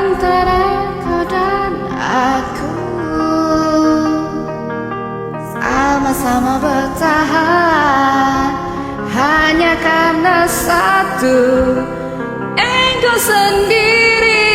antara kau dan aku, sama-sama bertahan hanya karena satu ego sendiri.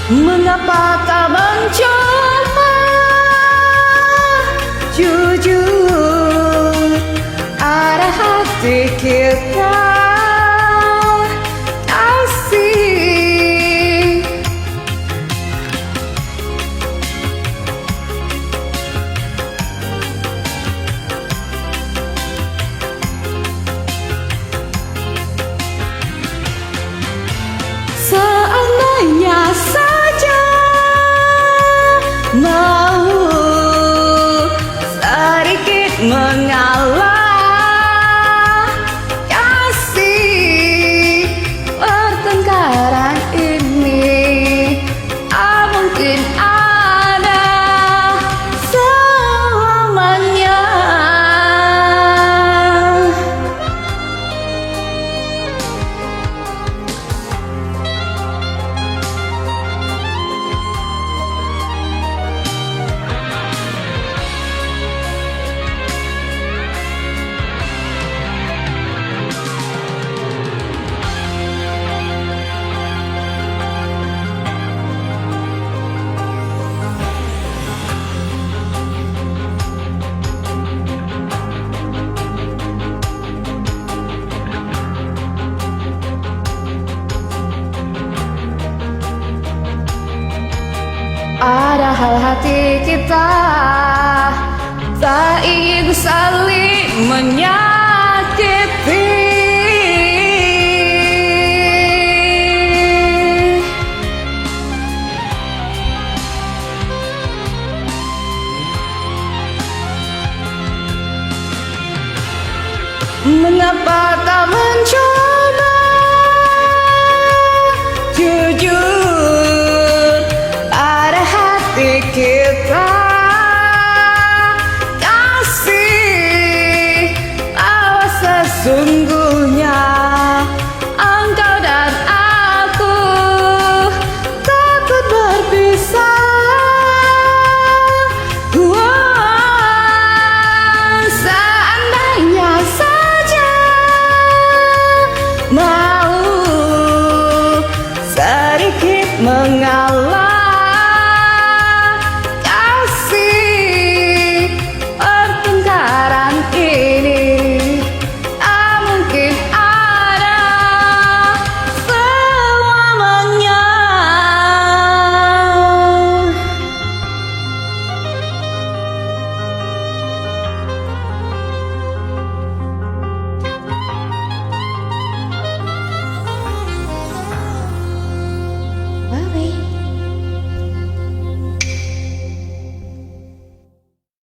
Mengapa tak mencoba jujur arah hati kita kasih? Seandainya mau sedikit mengalah kasih, pertengkaran ini mungkin ada selamanya. Ada hal hati kita tak ingin saling menyakiti. Mengapa tak mencoba jujur pada hati kita kasih, bahwa sesungguhnya engkau dan aku takut berpisah. Seandainya saja